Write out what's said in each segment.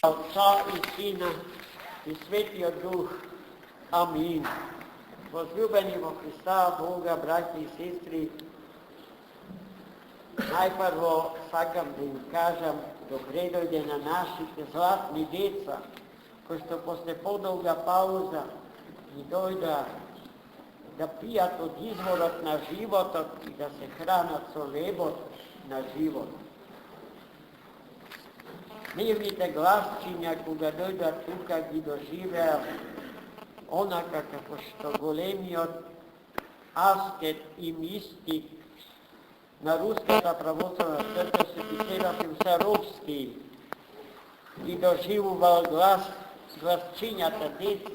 Отца и Сина и Светия Дух. Амин. Возлюбени во Христа, Бога, браќа и сестри, најпрво сакам да им кажам добре дојде на нашите златни деца, кои што после подолга пауза и дојда да пијат од изворот на животот и да се хранат со лебот на живот. Нивните гласчиња, кога дојдат тука, ги доживеа онака како што големиот аскет и мистик на Руската православна црква Свети Серафим Саровски ги доживувал гласчињата деца.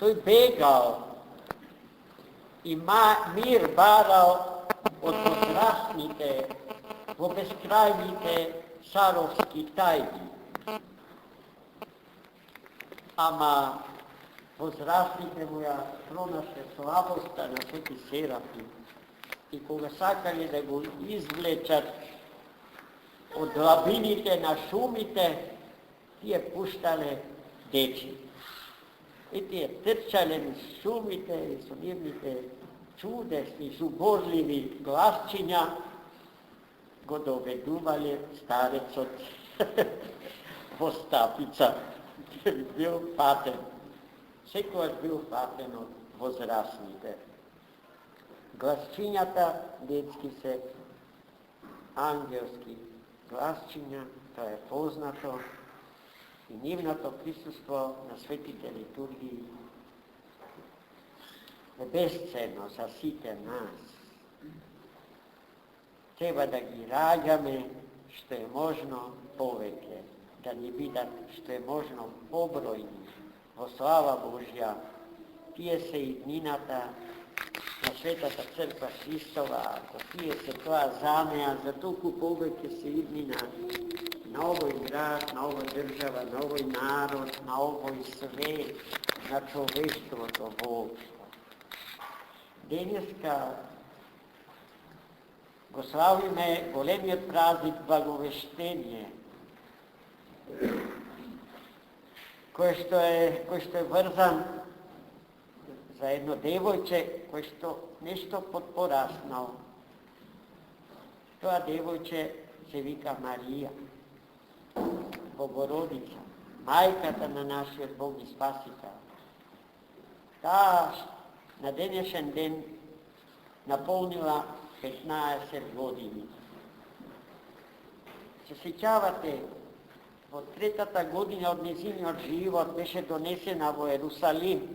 Тој бегал и мир барал од возрастните во бескрајните Саровски тајги. Ама возрастните му ја пронаше слабоста на Свети Серафим и кога сакале да го извлечат од длабините на шумите, тие пуштале дечи. И тие трчале низ шумите и со нивните чудесни, жуборливи гласчиња го доведувале старецот во стапица. Бил патен. Секојаш бил патен од возрастните. Гласчињата детски се ангелски гласчиња, тоа е познато, и нивното присуство на светите литургии е безценно за сите нас. Треба да ги раѓаме што е можно повеќе, да ни бидат што е можно побројни во слава Божја. Тие се иднината на Светата Црква Христова, ако тие се тоа занеа, за толку повеќе се иднина на овој град, на овој држава, на овој народ, на овој свет, на човештвото воопшто. Денеска го славиме големиот празник Благовештение, кој што е врзан за едно девојче кој што нешто пораснал. Тоа девојче се вика Марија, Богородица, мајката на нашиот Бог и Спасител. Таа на денешен ден наполнила 15 години. Се сеќавате, во третата година од незиниот живот беше донесена во Ерусалим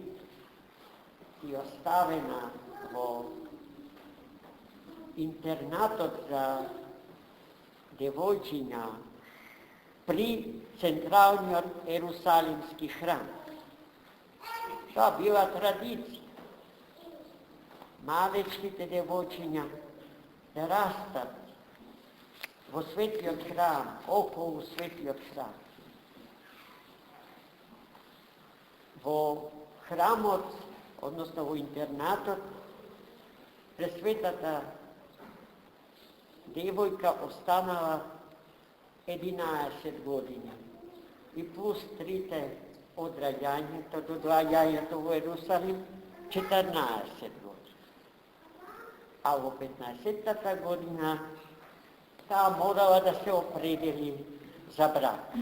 и оставена во интернатот за девојчиња при Централниот Ерусалимски храм. Тоа била традиција. Малечките девојчиња да растат во светиот храм, околу светиот храм. Во храмот, односно во интернатот, пресветата девојка останала 11 години и плюс 3 од раѓањето до доаѓањето во Ерусалим 14 години. А во 15-тата година таа морала да се определи за брак.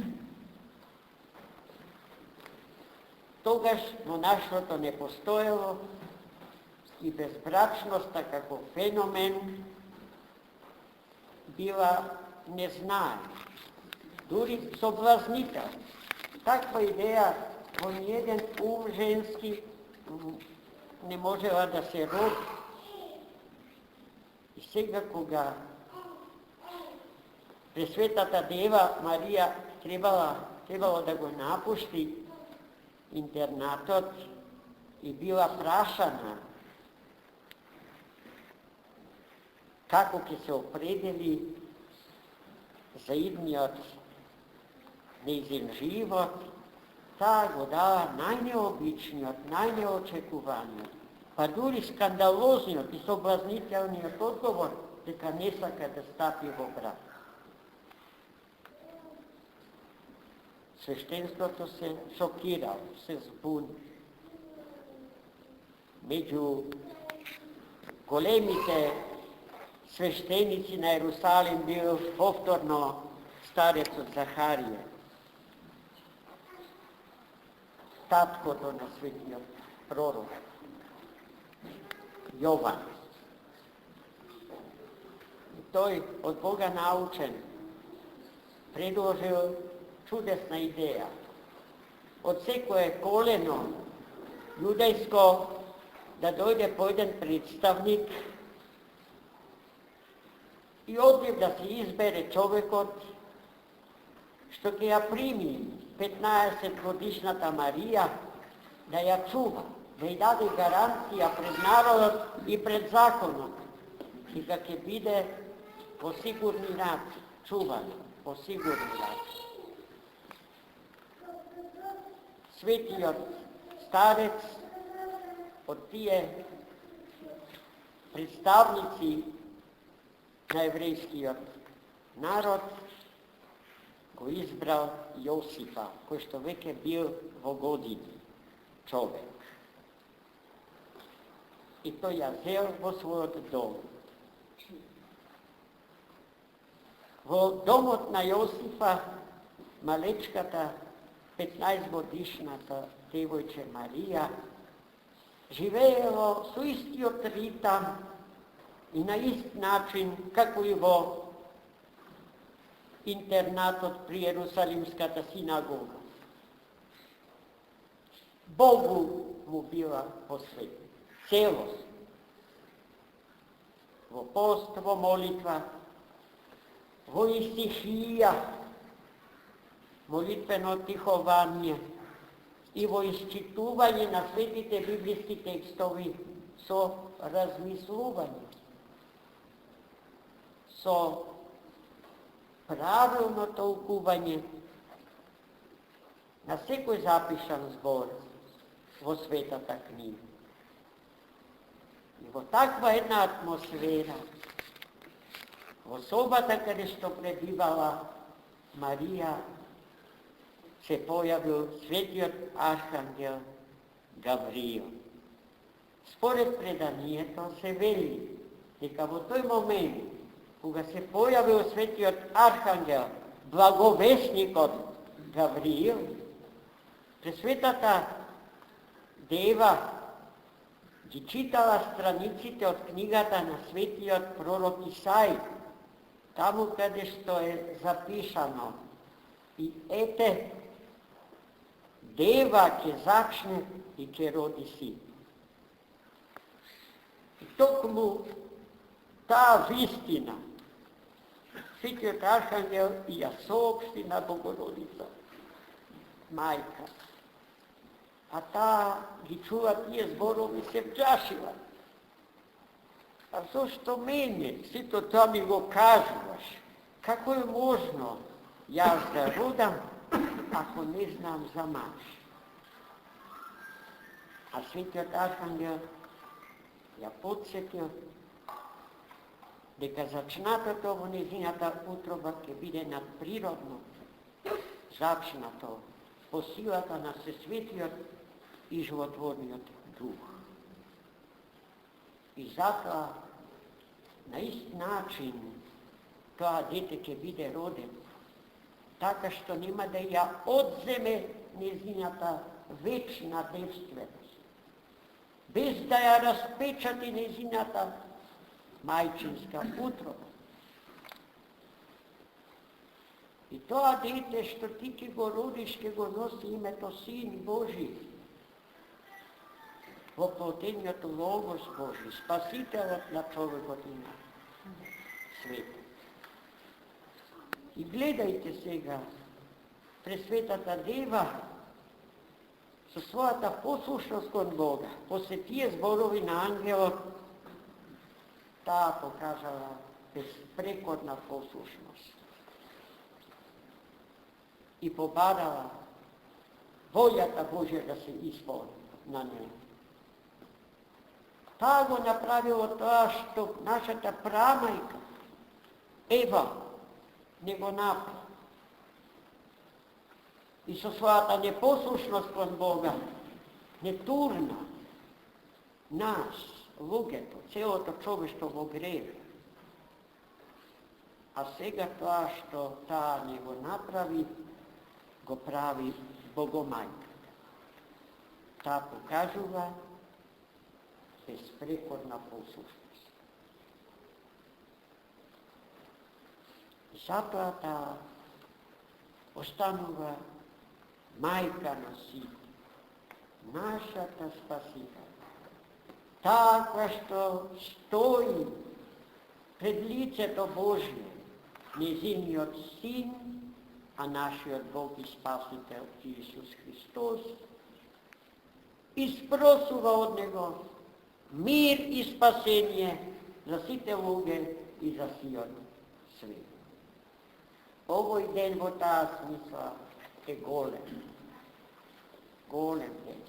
Тогаш монаштвото не постоело и безбрачноста како феномен била незнаена. Дури соблазнител. Таква идеја во ниеден ум женски не можела да се роди. И сега кога Пресветата Дева Марија требало да го напушти интернатот и била прашана како ќе се определи за идниот нејзин живот, таа го дала најнеобичниот, најнеочекуваниот, па дури скандалозниот и соблазнителниот одговор дека не сака да стапи во брак. Свещенството се шокирало, се збуни. Меđu големите свещеници на Иерусалим бил повторно старецот Захарија, таткото на светиот пророк Јован. И тој од Бога научен предложил чудесна идеја. Од секое колено јудејско да дојде по еден представник и однев да се избере човекот што ќе ја прими 15 годишната Марија, да ја чува, да ја даде гаранција пред народот и пред законот, и да ќе биде по сигурни раци, чувана, по сигурни раци. Светиот старец од тие представници на еврејскиот народ го избрал Јосифа, кој што веќе бил во години човек. И тој ја зел во својот дом. Во домот на Јосифа, малечката 15 годишната девојче Марија живеело со истиот ритам и на ист начин како и во интернатот при Јерусалимската синагога. Богу му била посветена целост. Во пост, во молитва, во истихија, молитвено тихование и во исчитување на светите библиски текстови со размислување, со правилно толкување на секој запишан збор во светата книга. И во таква една атмосфера, во собата каде што пребивала Марија, се појавил светиот архангел Гавриил. Според преданието се вели дека во тој момент, кога се појавил светиот архангел, благовесникот Гавриил, Пресветата Дева ги читала страниците од книгата на светиот пророк Исај, таму каде што е запишано: и ете, дева ќе зачне и ќе роди син. И токму таа вистина светиот архангел и ја соопшти на Богородица, мајка. А таа ги чува тие зборови, се вџашила. А зошто мене сето тоа ми го кажуваш? Како е можно јас да родам, ако не знам за маж? А светиот архангел ја подсетил дека зачнатото во незината утроба ќе биде надприродно зачнато по силата на Всесветиот и животворниот дух. И затоа на ист начин тоа дете ќе биде роден, така што нема да ја одземе незината вечна девственост, без да ја распечати незината мајчинска утроба. И тоа дете што ти ќе го родиш, ќе го носи името Син Божи, воплотениот Логос Божи, Спасителот на човекот и на светот. И гледајте сега, Пресветата Дева со својата послушност кон Бога, после тие зборови на ангелот, таа покажала безпрекорна послушност и побарала волјата Божја да се исполни на неја. Таа го направила тоа што нашата прамајка Ева не го направи. и со својата непослушност кон Бога не турна нас, луѓето, целото човештво во грев. А сега тоа што таа не го направи, го прави Богомајката. Таа покажува безпрекорна послушност. Затоа таа останува мајка на сите, нашата спасител. Таа која што стои пред лицето Божие, незиниот Син, а нашиот Бог и Спасител Исус Христос, испросува од Него мир и спасение за сите луѓе и за сиот свет. Овој ден во таа смисла е голем. Голем ден.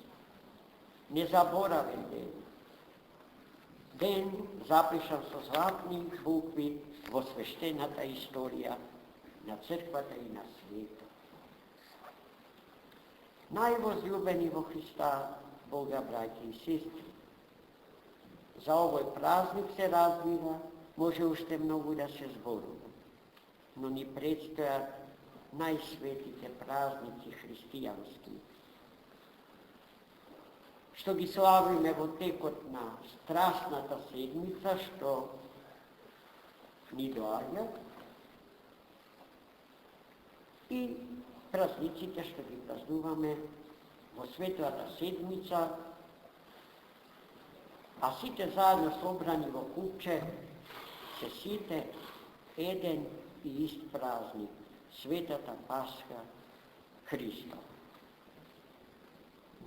Незаборавен ден. Ден запишан со златни букви во свештената историја на црквата и на светот. Највозљубени во Христа, Бога, браќи и сестри, за овој празник се разбира, може уште многу да се зборува, но ни предстојат најсветите празници христијански, што ги славиме во текот на страстната седмица, што ни доаѓа, и празниците што ги празнуваме во светлата седмица, а сите заедно собрани во купче, се сите еден и ист празник, Светата Пасха Христова.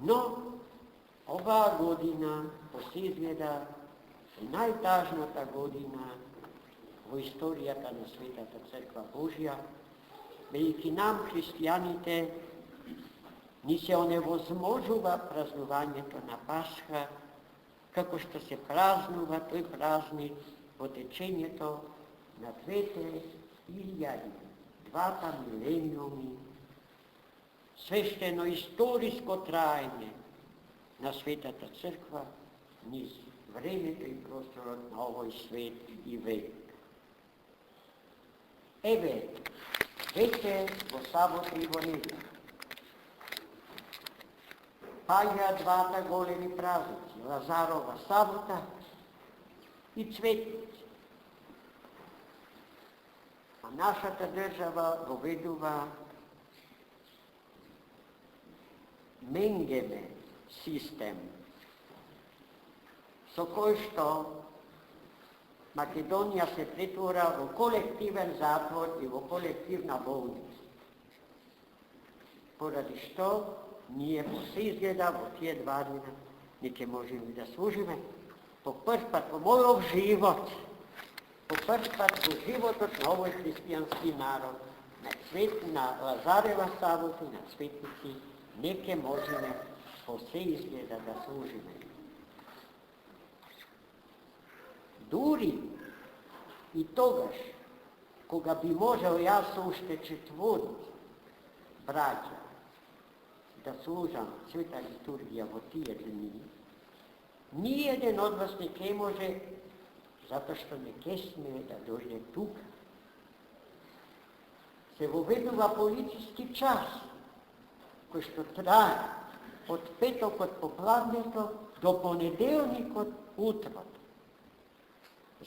Но оваа година се изгледа најтажната година во историјата на Светата Црква Божја, бидејќи нам, христијаните, ни се оневозможува празнувањето на Пасха, како што се празнува тој празник во течењето на двете илјади, двата милениуми, свештено историско траење на Светата Црква низ времето и просторот на овој свет и век. Еве, веќе во сабота и во недела паѓаат двата големи празници, Лазарова сабота и Цветници. А нашата држава воведува менгеме систем, со кој што Македонија се претвора во колективен затвор и во колективна болница. Поради што ние се изгледа во тие 2 дена не ќе можеме да служиме. По прв пат во мојов живот, по прв пат во животот на овој христијански народ, на Лазарева сабота и на Цветници, не ќе можеме по се изгледа да служиме. Дури и тогаш, кога би можел јас со уште 4 браќа да служам света литургија во тие дни, ниеден од вас не ќе може, затоа што не ќе смее да дојде тука. Се воведува полициски час, кој што трае од петокот попладнето до понеделникот утрото.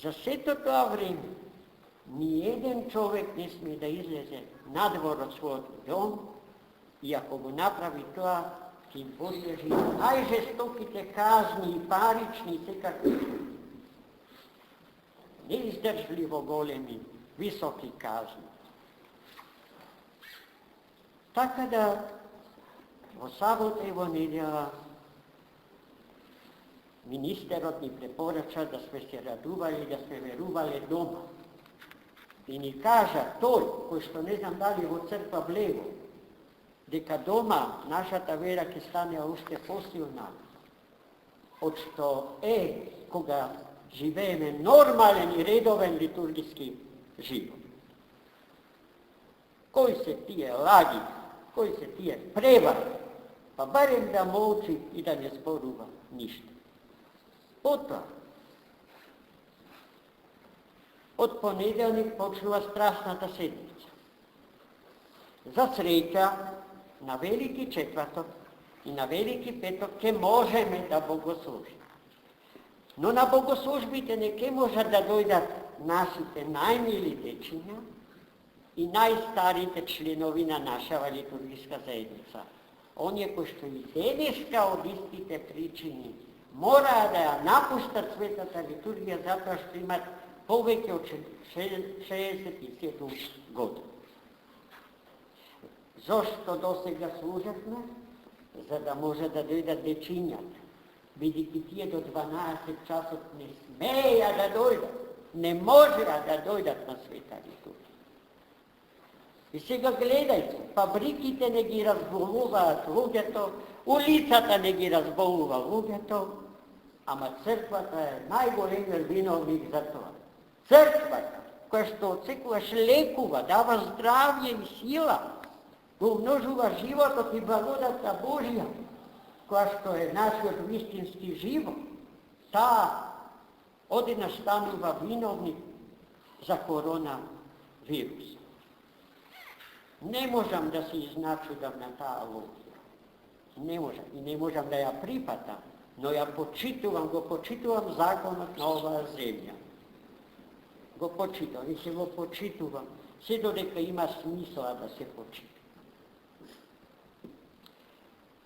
За сето тоа време, ниеден човек не смее да излезе надвор од својот дом, и ако го направи тоа, ќе им подлежи најжестоките казни и парични и секакви неиздржливо големи, високи казни. Така да, во сабота и во недела, министерот ни препорача да сме се радували и да сме верувале дома. И ни кажа тој, кој што не знам дали во црква влего, дека дома нашата вера ќе стане уште посилна, од што кога живееме нормален и редовен литургиски живот. Кои се тие лаги koji se tije prevar, pa barem da molči i da ne sporuva ništa. Potom, od ponedeljnik počela strasната sedmica. За среќа, на Велики четврток и на Велики петок ке можеме да богослужиме. Но на богослужбите не ке можат да дојдат нашите најмили дечиња и најстарите членови на нашава литургиска заедница. Оние кои што и денеска од истите причини мораа да ја напуштат светата литургија затоа што имат повеќе од 67 години. Зошто досега служевме? За да може да дојдат дечињата, бидејќи тие до 12 часот не смеја да дојдат, не можеа да дојдат на света литургија. И сега гледајте, фабриките не ги разболуваат луѓето, улицата не ги разболува луѓето, ама црквата е најголемиот виновник за тоа. Црквата, која што отсекуваш лекува, дава здравје и сила, го умножува животот и благодата Божија, која што е нашиот вистински живот, таа одеднаш станува виновник за коронавирус. Не можам да се изначудам на таа логија. Не можам. И не можам да ја припатам, но ја почитувам, го почитувам законот на оваа земја. Го почитувам и се го почитувам, се додека има смисла да се почитува.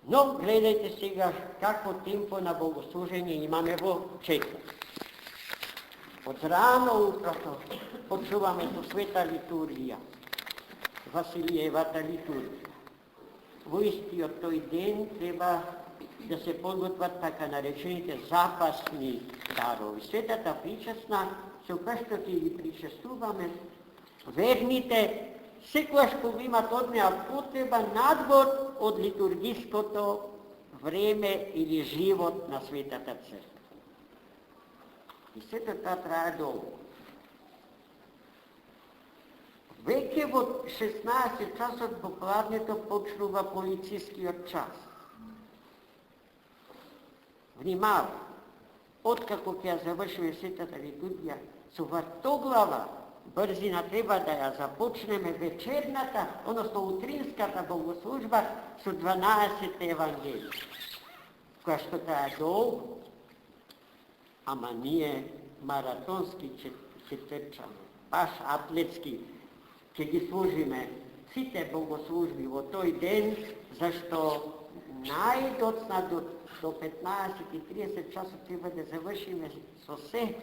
Но гледајте сега какво темпо на богослужење имаме во четврток. Од рано утрото почуваме со света литургија, Василиевата литургија. Во истиот тој ден треба да се подготват така наречените запасни дарови. Светата причесна, со која што ќе ги причестуваме, верните секогаш кога имат од неа потреба надвор од литургиското време или живот на Светата Црква. И сето тоа трае долго. Веќе во 16 часот попладнето почнува полицискиот час. Внимава, откако ќе ја завршиме Светата литургија, со вртоглава брзина треба да ја започнеме вечерната, односно утринската богослужба со 12 евангелија, која што трае долго, ама ние маратонски ќе трчаме, баш атлетски ќе ги служиме сите богослужби во тој ден, зашто најдоцна до 15:30 часот треба да завршиме со се,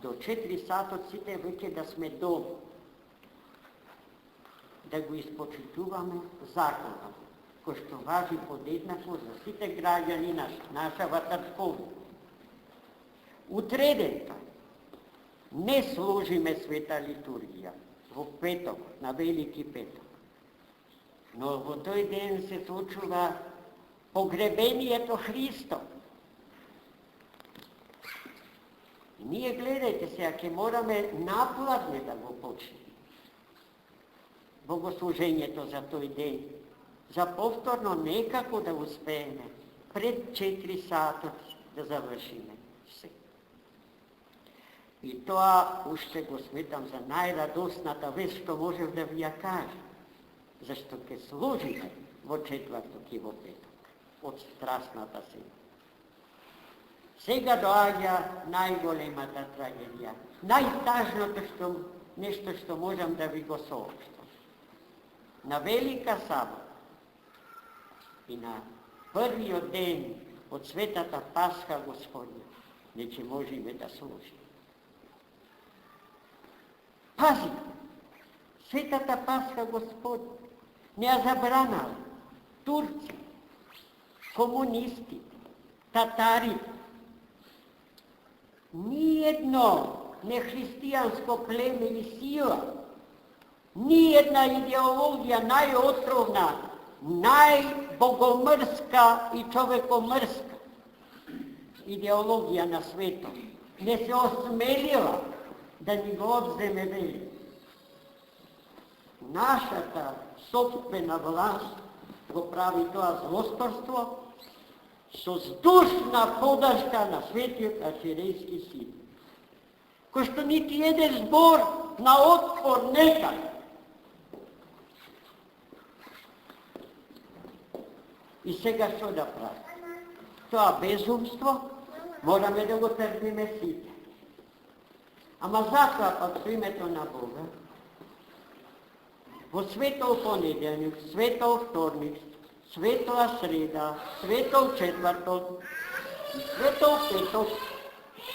до 4 сатот сите веќе да сме дома, да го испочитуваме законот, кој што важи подеднакво за сите граѓани на нашава црква. Утредента не служиме света литургија во петок, на Велики петок, но во тој ден се случува погребението Христо. Ние гледајте сега, ќе мораме напладне да го почнеме богослужењето за тој ден, за повторно некако да успееме пред 4 сатот да завршиме се. И тоа уште го сметам за најрадосната вест што можев да ви ја кажам, зашто ќе служиме во четврток и во петок од страстната седмица. Сега доаѓа најголемата трагедија, најтажното нешто што можам да ви го соопштам. На Велика сабота и на првиот ден од Светата Пасха Господня не ќе можеме да служиме. Пазите, Светата Пасха Господня не ја забранала турци, комунисти, татарите. Ниедно нехристијанско племе или сила, ниедна идеологија најотровна, најбогомрска и човекомрска идеологија на светот не се осмелила да ни го одземе велик. Нашата собствена власт го прави тоа злосторство со здушна подршка на светиот архиерейски син, кој што нити еден збор на отпор нека. И сега што да прави? Тоа безумство мораме да го трпиме сите. Ама затоа пак со името на Бога, во светол понеделник, светол вторник, светла среда, светол четврток, светол петок,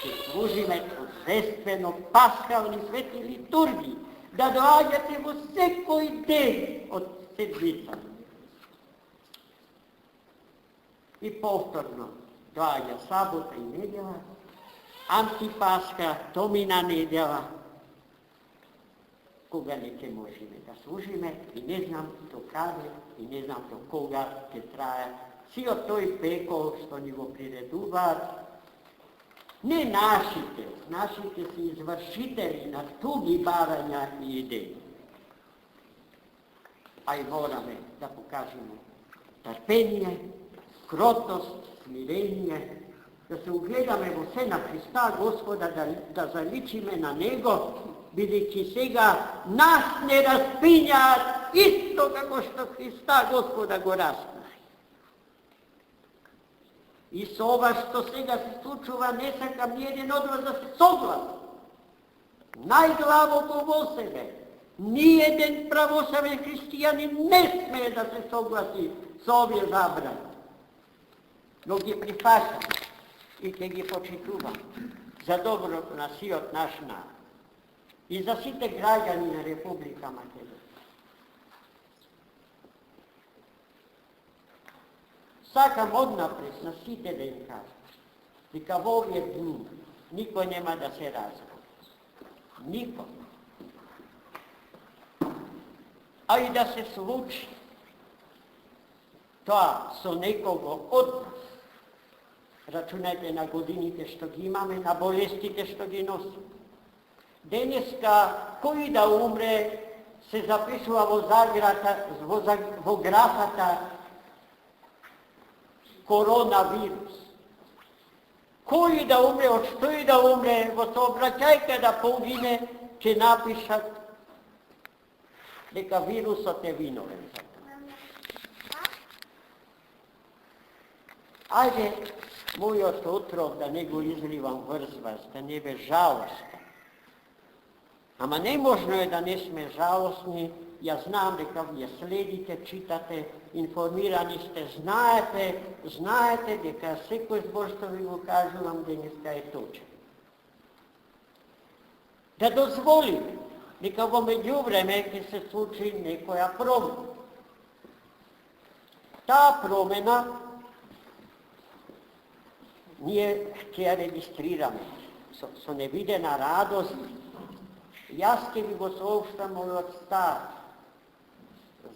се служиме торжествено пасхални свети литургии, да доаѓате во секој ден од седмица. И повторно доаѓа сабота и недела, антипасха, домина недела, кога не ќе можеме да служиме и не знам до каде и не знам до кога ќе трае сиот тој пекол што ни го приредуваат. Не нашите се извршители на туги барања и идеи. А и мораме да покажеме трпение, кротост, смирение, да се угледаме во се на Христа Господа, да заличиме на Него, бидејќи сега нас не распињаат исто како што Христа Господа го распна. И со ова што сега се случува, не сакам ниеден од вас да се согласи. Најглавоко во себе, ниеден православен христијанин не смее да се согласи со овие забрани. Но ги прифаќам и ќе ги почитувам за доброто на сиот наш народ и за сите граѓани на Република Македонија. Сакам однапред на сите да им кажам, дека во овие дни никој нема да се разболи. Никој. А и да се случи тоа со некого од нас, рачунајте на годините што ги имаме, на болестите што ги носим. Денеска, кој да умре, се запишува во графата коронавирус. Кој да умре, од што и да умре, во сообраќајка да погине, ќе напишат дека вирусот е виновен за тоа. Ајде, мојот отров да не го изливам врз вас, да не бе жалостен. Ама неможно е да не сме жалостни. Ја знам дека вие следите, читате, информирани сте, знаете дека секој збор што ви го кажувам денеска е точен. Да дозволиме дека во меѓувреме ќе се случи некоја промена. Таа промена ние ќе ја регистрираме со невидена радост. Јас ќе ви го соопштам мојот став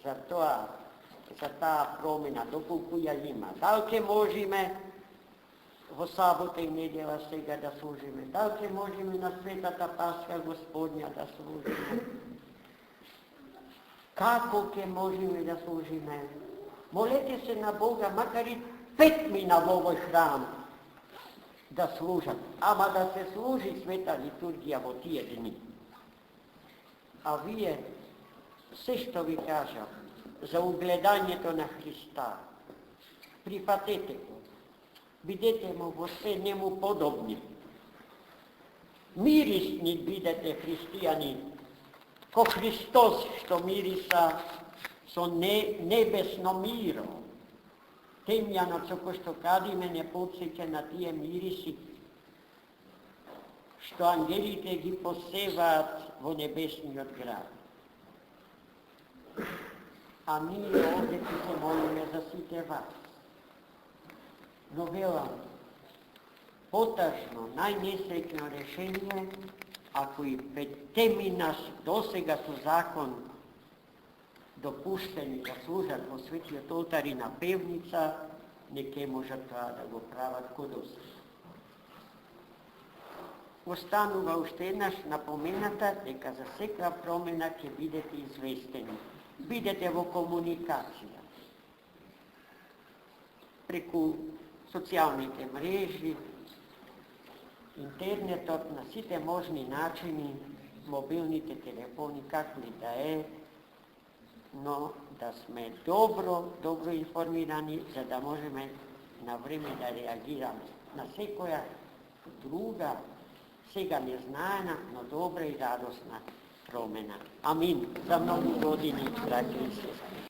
за таа промена, доколку ја има. Дали ќе можеме во сабота и недела сега да служиме? Дали ќе можеме на Светата Пасха Господња да служиме? Како ќе можеме да служиме? Молете се на Бога, макар и 5 мина во овој храм да служат, ама да се служи света литургија во тие дни. А вие, се што ви кажам, за угледањето на Христа, прифатете го, бидете му во се нему подобни. Мирисни бидете христијани, ко Христос што мириса со небесно миро. Темјанот со кој што кадиме не подсеќа на тие мириси што ангелите ги посеваат во небесниот град. А ние овде ќе се молиме за сите вас. Но велам, потажно, најнесреќно решение, ако и 5 мина досега со закон допуштени да служат во светиот олтар и на певница, не ќе можат тоа да го прават ко досега. останува уште еднаш напомената дека за секоја промена ќе бидете известени. Бидете во комуникација. Преку социјалните мрежи, интернетот, на сите можни начини, мобилните телефони, како и да е, но да сме добро информирани, за да можеме на време да реагираме на секоја друга, сега незнаена, но добра и радосна промена. Амин. За многу години, браќа и сестри.